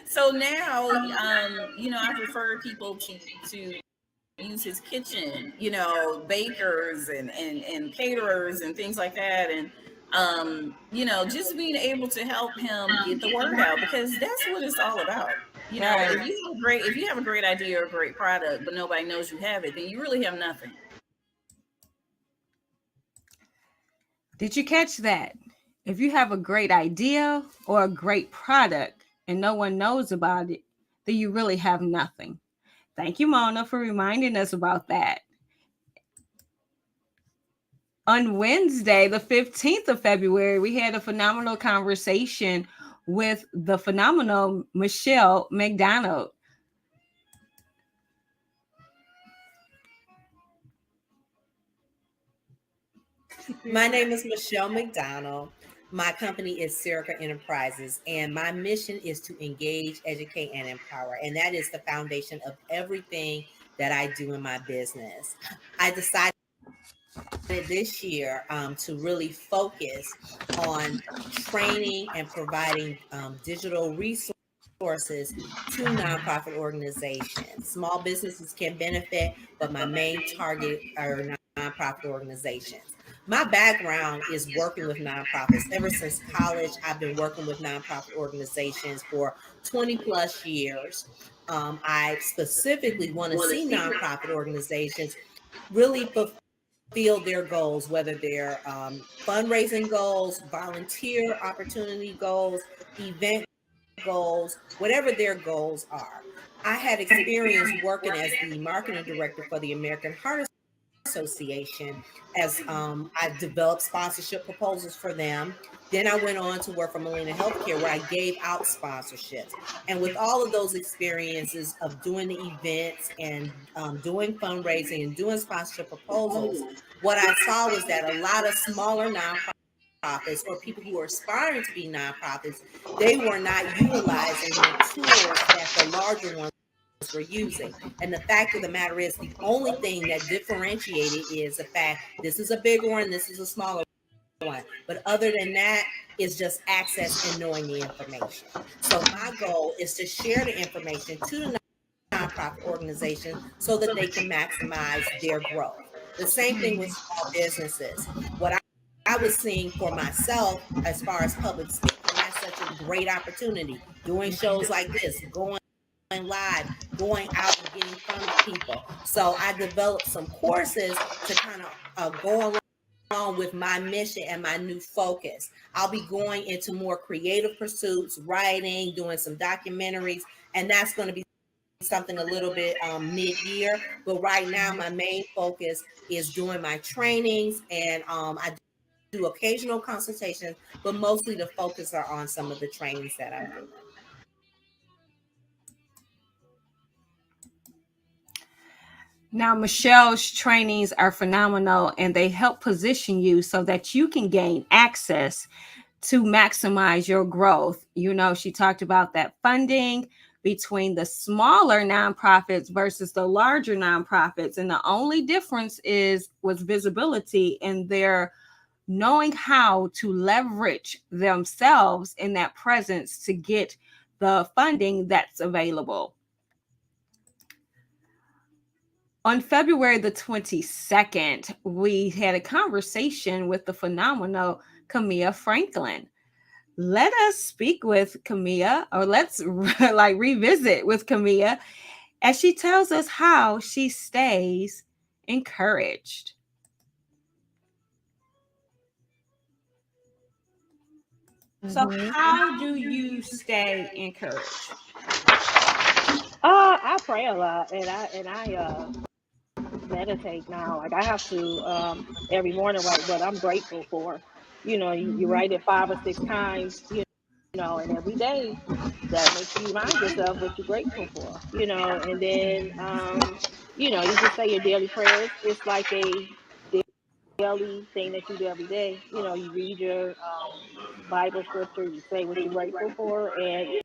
so now I've referred people to use his kitchen, bakers and caterers and things like that. And just being able to help him get the word out, because that's what it's all about. Right. If you have a great idea or a great product, but nobody knows you have it, then you really have nothing. Did you catch that? If you have a great idea or a great product and no one knows about it, then you really have nothing. Thank you, Mona, for reminding us about that. On Wednesday, the 15th of February, we had a phenomenal conversation with the phenomenal Michelle McDonald. My name is Michelle McDonald. My company is Serica Enterprises, and my mission is to engage, educate, and empower. And that is the foundation of everything that I do in my business. I decided this year to really focus on training and providing digital resources to nonprofit organizations. Small businesses can benefit, but my main target are nonprofit organizations. My background is working with nonprofits. Ever since college, I've been working with nonprofit organizations for 20 plus years. I specifically want to see nonprofit organizations really fulfill their goals, whether they're fundraising goals, volunteer opportunity goals, event goals, whatever their goals are. I had experience working as the marketing director for the American Heart Association as I developed sponsorship proposals for them. Then I went on to work for Molina Healthcare, where I gave out sponsorships. And with all of those experiences of doing the events and doing fundraising and doing sponsorship proposals, what I saw was that a lot of smaller nonprofits or people who are aspiring to be nonprofits, they were not utilizing the tools that the larger ones were using. And the fact of the matter is, the only thing that differentiated is the fact this is a bigger one, this is a smaller one. But other than that, it's just access and knowing the information. So my goal is to share the information to the nonprofit organization so that they can maximize their growth. The same thing with small businesses. What I was seeing for myself as far as public speaking, that's such a great opportunity. Doing shows like this, going live, going out and getting in front of people. So I developed some courses to kind of go along with my mission and my new focus. I'll be going into more creative pursuits, writing, doing some documentaries, and that's going to be something a little bit mid-year. But right now, my main focus is doing my trainings, and I do occasional consultations, but mostly the focus are on some of the trainings that I'm doing. Now, Michelle's trainings are phenomenal and they help position you so that you can gain access to maximize your growth. She talked about that funding between the smaller nonprofits versus the larger nonprofits. And the only difference was visibility and their knowing how to leverage themselves in that presence to get the funding that's available. On February the 22nd, we had a conversation with the phenomenal Camilla Franklin. let us speak with Camilla, or let's like revisit with Camilla as she tells us how she stays encouraged. So, Hmm. how do you stay encouraged? I pray a lot, and I meditate now. Like I have to every morning write what I'm grateful for. You Mhm. write it 5 or 6 times, and every day that makes you remind yourself what you're grateful for. And then you just say your daily prayers. It's like a daily thing that you do every day. You read your Bible scripture, you say what you're grateful for, and it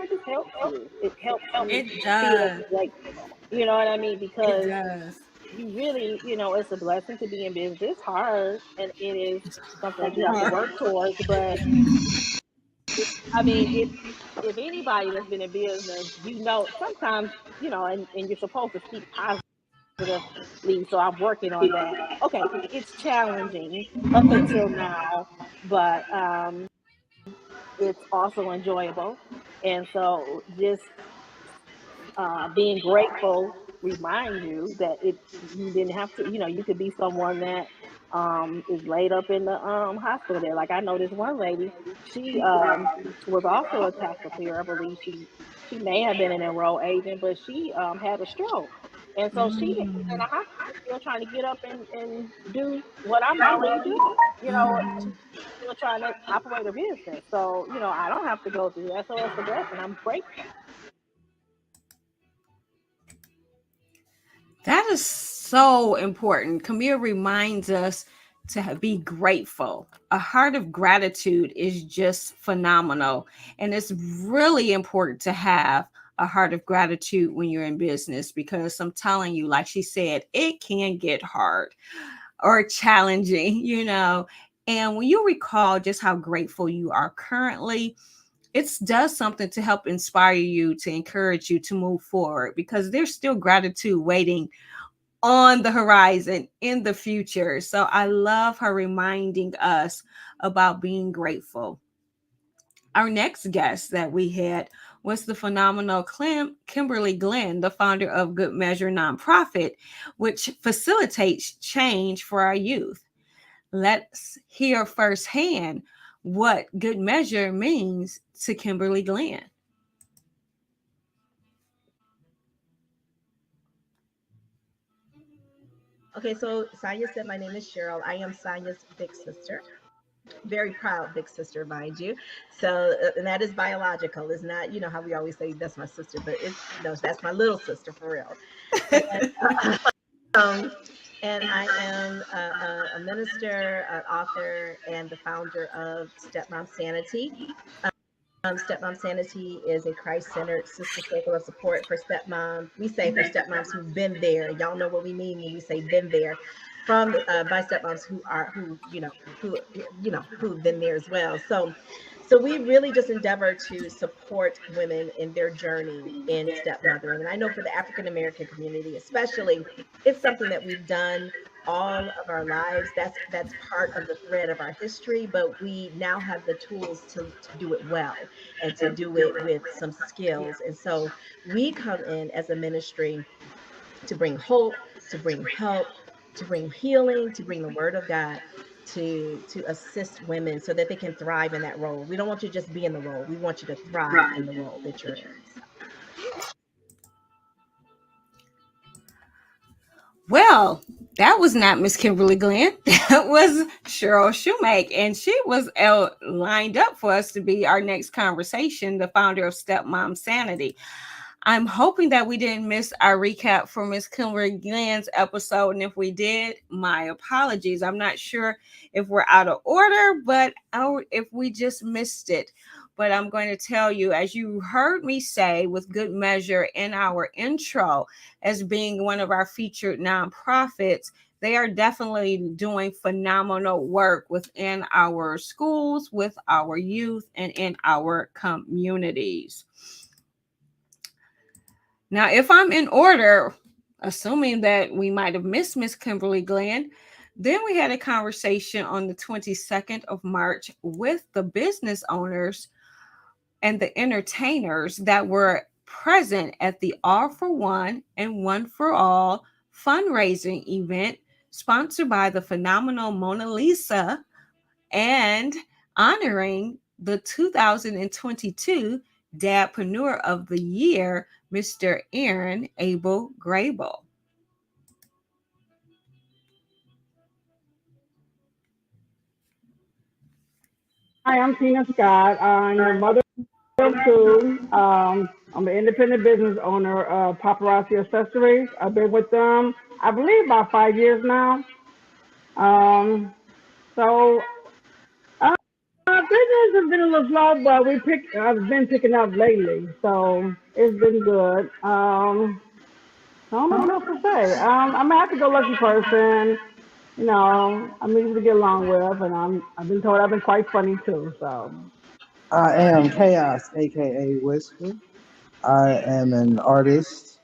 just helps you. It helps you It feel does. grateful. You know what I mean? It Because does. you really, it's a blessing to be in business. It's hard and it is It's something that you have to hard. work towards. But I mean, if anybody that's been in business, sometimes, and you're supposed to speak positively. So I'm working on that. Okay, it's challenging up until now, but it's also enjoyable. And so just being grateful reminds you that you didn't have to, you could be someone that is laid up in the hospital there. Like I know this one lady, she was also a tax preparer. I believe she may have been an enrolled agent, but she had a stroke. And so she is in Mm. the hospital still trying to get up and do what I'm already doing. Mhm. She's still trying to operate her business. So, I don't have to go through that. So it's a blessing. I'm grateful. That is so important. Camille reminds us to be grateful. A heart of gratitude is just phenomenal. And it's really important to have a heart of gratitude when you're in business because I'm telling you, like she said, it can get hard or challenging. And when you recall just how grateful you are currently, it does something to help inspire you, to encourage you to move forward because there's still gratitude waiting on the horizon in the future. So I love her reminding us about being grateful. Our next guest that we had was the phenomenal Kimberly Glenn, the founder of Good Measure nonprofit, which facilitates change for our youth. Let's hear firsthand what Good Measure means to Kimberly Glenn. Okay, so Saya said my name is Cheryl. I am Saya's big sister. Very proud big sister, mind you. So, and that is biological. It's not, how we always say that's my sister, but it's no, that's my little sister for real. And um, and I am a minister, an author, and the founder of Stepmom Sanity. Stepmom Sanity is a Christ-centered sister circle of support for stepmoms. We say for stepmoms who've been there. Y'all know what we mean when we say been there, from by stepmoms who've been there as well. So we really just endeavor to support women in their journey in stepmothering. And I know for the African American community, especially, it's something that we've done all of our lives. That's part of the thread of our history, but we now have the tools to do it well and to do it with some skills. And so we come in as a ministry to bring hope, to bring help, to bring healing, to bring the word of God to assist women so that they can thrive in that role. We don't want you to just be in the role. We want you to thrive in the role that you're in. So. Well, that was not Miss Kimberly Glenn. That was Cheryl Shoemake. And she was lined up for us to be our next conversation, the founder of Stepmom Sanity. I'm hoping that we didn't miss our recap for Miss Kimberly Glenn's episode. And if we did, my apologies. I'm not sure if we're out of order, but if we just missed it. But I'm going to tell you, as you heard me say with Good Measure in our intro, as being one of our featured nonprofits, they are definitely doing phenomenal work within our schools, with our youth, and in our communities. Now, if I'm in order, assuming that we might have missed Miss Kimberly Glenn, Then we had a conversation on the 22nd of March with the business owners and the entertainers that were present at the All for One and One for All fundraising event sponsored by the phenomenal Mona Lisa and honoring the 2022 Dadpreneur of the Year, Mr. Aaron Abel Grable. Hi, I'm Tina Scott. I'm the mother of two. I'm an independent business owner of Paparazzi Accessories. I've been with them, I believe, about 5 years now. Um, so business has been a little slow, but I've been picking up lately, so it's been good. I don't know what else to say. I'm a happy-go-lucky person. I'm easy to get along with, and I've been told I've been quite funny too. So I am Chaos, aka Whisper. I am an artist.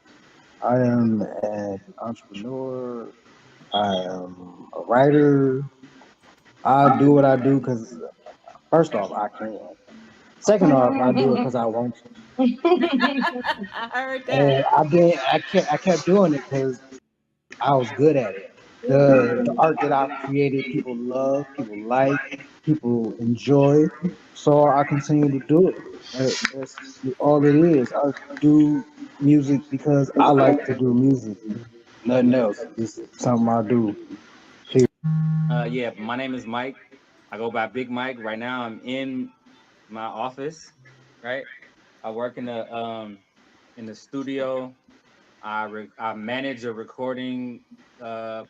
I am an entrepreneur. I am a writer. I do what I do because, first off, I can. Second off, I do it because I want to. I heard that. And I kept doing it because I was good at it. The art that I've created, people love, people like, people enjoy. So I continue to do it. That's all it is. I do music because I like to do music. Nothing else. It's something I do. Yeah, my name is Mike. I go by Big Mike. Right now, I'm in my office. Right, I work in the studio. I manage a recording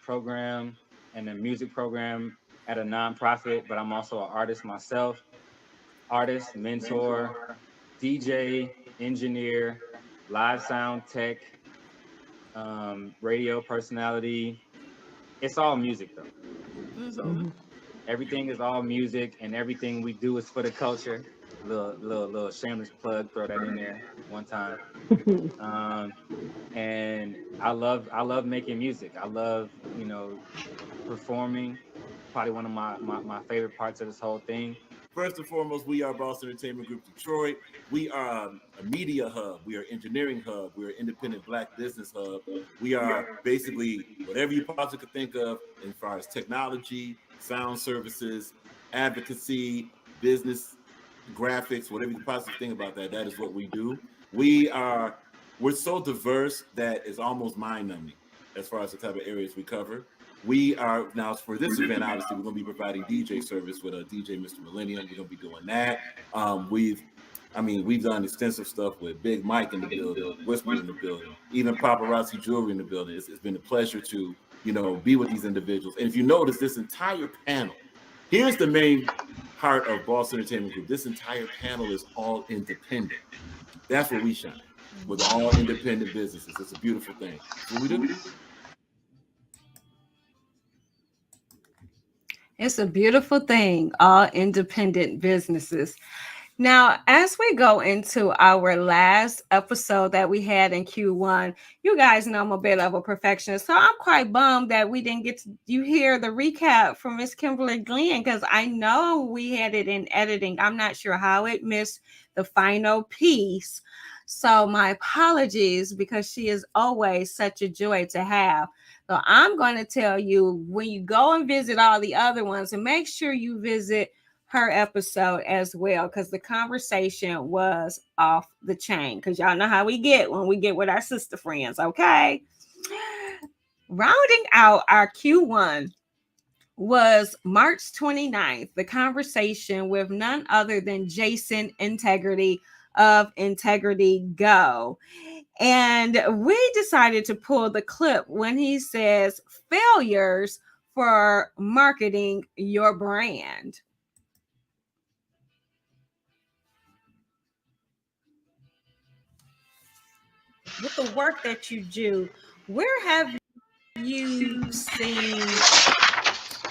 program and a music program at a nonprofit. But I'm also an artist myself. Artist, mentor, DJ, engineer, live sound tech, radio personality. It's all music though. So Mhm. everything is all music, and everything we do is for the culture. Little shameless plug, throw that in there one time. Um, and I love making music. I love performing. Probably one of my favorite parts of this whole thing. First and foremost, we are Boss Entertainment Group Detroit. We are a media hub. We are engineering hub. We are independent Black business hub. We are basically whatever you possibly could think of as far as technology, sound services, advocacy, business, graphics, whatever you could possibly think about that. That is what we do. We are we're so diverse that it's almost mind numbing as far as the type of areas we cover. We are now for this event. Obviously, we're going to be providing DJ service with a DJ, Mr. Millennium. We're going to be doing that. We've done extensive stuff with Big Mike in the building, Whisper in the building, even Paparazzi Jewelry in the building. It's been a pleasure to be with these individuals. And if you notice, this entire panel, here's the main heart of Boss Entertainment Group. This entire panel is all independent. That's where we shine. With all independent businesses. It's a beautiful thing. That's what we do. It's a beautiful thing, all independent businesses. Now, as we go into our last episode that we had in Q1, you guys know I'm a bit of a perfectionist. So I'm quite bummed that we didn't get to you hear the recap from Miss Kimberly Glenn because I know we had it in editing. I'm not sure how it missed the final piece. So my apologies because she is always such a joy to have. So I'm going to tell you when you go and visit all the other ones and make sure you visit her episode as well because the conversation was off the chain because y'all know how we get when we get with our sister friends. Okay, rounding out our Q1 was March 29th, the conversation with none other than Jason Integrity of Integrity Go. And we decided to pull the clip when he says failures for marketing your brand. With the work that you do, where have you seen,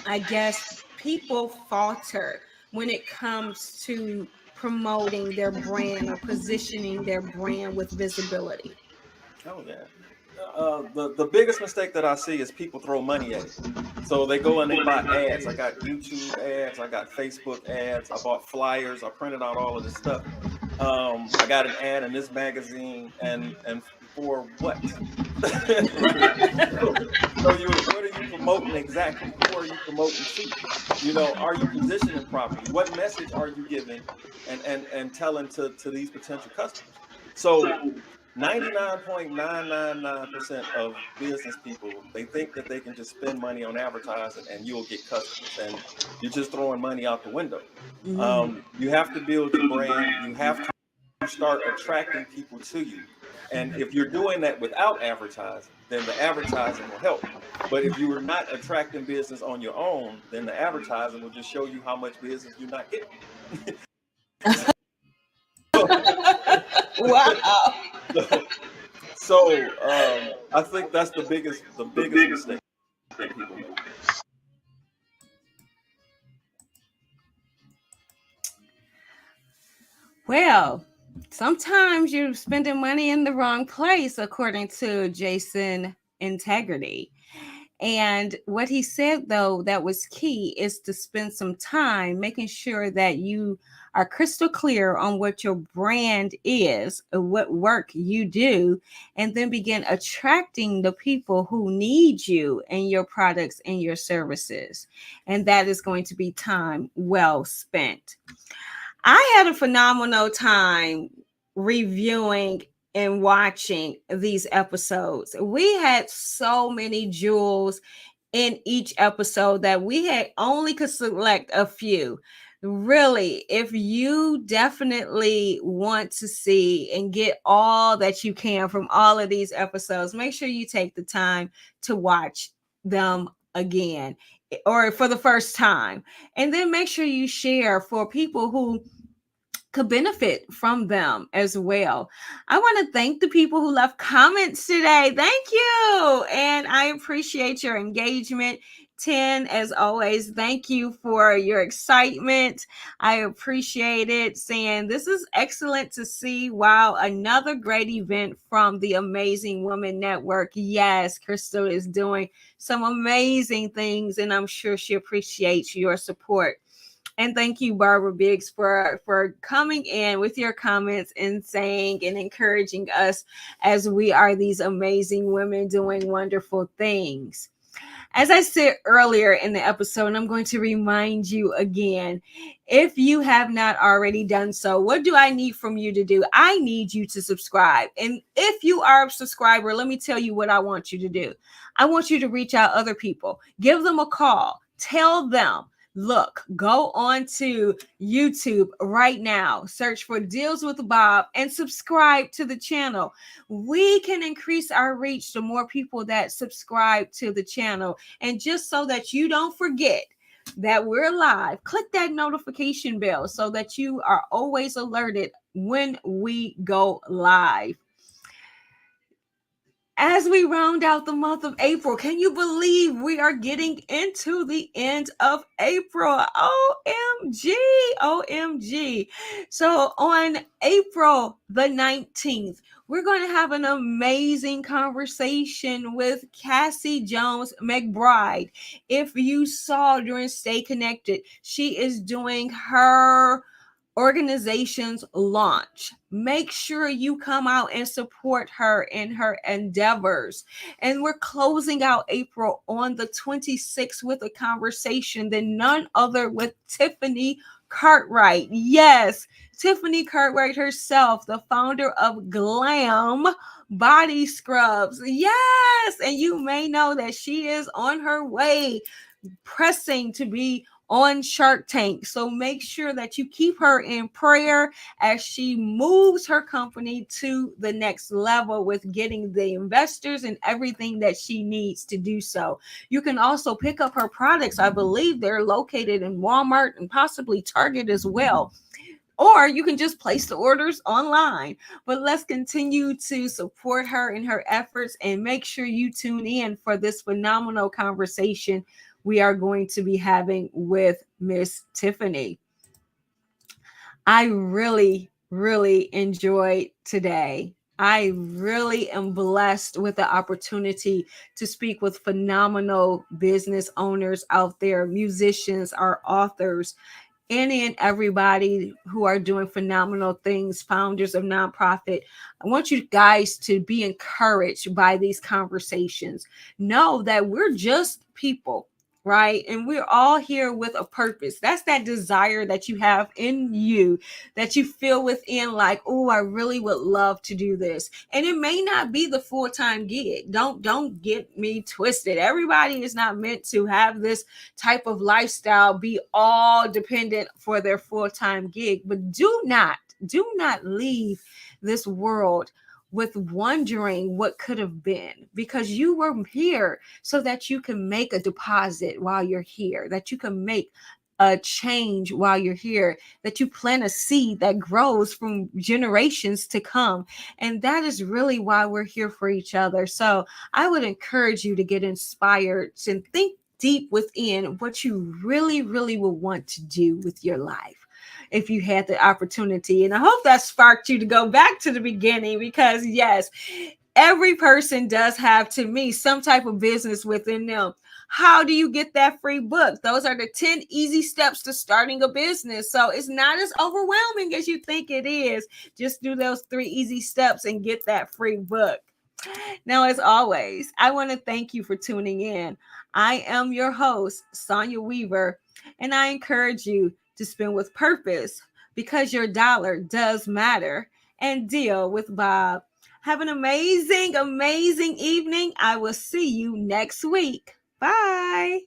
I guess, people falter when it comes to promoting their brand or positioning their brand with visibility? Oh yeah. The biggest mistake that I see is people throw money at it. So they go and they buy ads. I got YouTube ads, I got Facebook ads, I bought flyers, I printed out all of this stuff. I got an ad in this magazine, and for what? So what are you promoting exactly? Who are you promoting to? Are you positioning properly? What message are you giving and telling to these potential customers? So 99.999% of business people, they think that they can just spend money on advertising and you'll get customers, and you're just throwing money out the window. You have to build your brand. You have to start attracting people to you. And if you're doing that without advertising, then the advertising will help. But if you are not attracting business on your own, then the advertising will just show you how much business you're not getting. Wow. So I think that's the biggest mistake that people make. Well, sometimes you're spending money in the wrong place, according to Jason Integrity. And what he said, though, that was key is to spend some time making sure that you are crystal clear on what your brand is, what work you do, and then begin attracting the people who need you and your products and your services. And that is going to be time well spent. I had a phenomenal time reviewing and watching these episodes. We had so many jewels in each episode that we had only could select a few. Really, if you definitely want to see and get all that you can from all of these episodes, make sure you take the time to watch them again or for the first time. And then make sure you share for people who could benefit from them as well. I want to thank the people who left comments today. Thank you. And I appreciate your engagement. 10, as always, thank you for your excitement. I appreciate it. Saying this is excellent to see. Wow, another great event from the Amazing Woman Network. Yes, Crystal is doing some amazing things, and I'm sure she appreciates your support. And thank you, Barbara Biggs, for coming in with your comments and saying and encouraging us as we are these amazing women doing wonderful things. As I said earlier in the episode, and I'm going to remind you again, if you have not already done so, what do I need from you to do? I need you to subscribe. And if you are a subscriber, let me tell you what I want you to do. I want you to reach out other people, give them a call, tell them, look, go on to YouTube right now, search for Deals with Bob and subscribe to the channel. We can increase our reach to more people that subscribe to the channel. And just so that you don't forget that we're live, click that notification bell so that you are always alerted when we go live. As we round out the month of April, can you believe we are getting into the end of April? OMG, OMG. So on April the 19th, we're going to have an amazing conversation with Cassie Jones McBride. If you saw during Stay Connected, she is doing her organization's launch. Make sure you come out and support her in her endeavors. And we're closing out April on the 26th with a conversation that none other with Tiffany Cartwright. Yes, Tiffany Cartwright herself, the founder of Glam Body Scrubs. Yes, and you may know that she is on her way pressing to be on Shark Tank. So make sure that you keep her in prayer as she moves her company to the next level with getting the investors and everything that she needs to do so. You can also pick up her products. I believe they're located in Walmart and possibly Target as well. Or you can just place the orders online. But let's continue to support her in her efforts and make sure you tune in for this phenomenal conversation we are going to be having with Miss Tiffany. I really, really enjoyed today. I really am blessed with the opportunity to speak with phenomenal business owners out there, musicians, our authors, any and everybody who are doing phenomenal things, founders of nonprofit. I want you guys to be encouraged by these conversations. Know that we're just people, right? And we're all here with a purpose. That's that desire that you have in you, that you feel within, like, oh, I really would love to do this. And it may not be the full-time gig. Don't get me twisted. Everybody is not meant to have this type of lifestyle, be all dependent for their full-time gig. But do not leave this world with wondering what could have been, because you were here so that you can make a deposit while you're here, that you can make a change while you're here, that you plant a seed that grows from generations to come. And that is really why we're here for each other. So I would encourage you to get inspired and think deep within what you really, really will want to do with your life if you had the opportunity. And I hope that sparked you to go back to the beginning, because yes, every person does have, to me, some type of business within them. How do you get that free book? Those are the 10 easy steps to starting a business. So it's not as overwhelming as you think it is. Just do those 3 easy steps and get that free book. Now, as always, I want to thank you for tuning in. I am your host, Sonia Weaver, and I encourage you to spend with purpose, because your dollar does matter, and deal with Bob. Have an amazing, amazing evening. I will see you next week. Bye.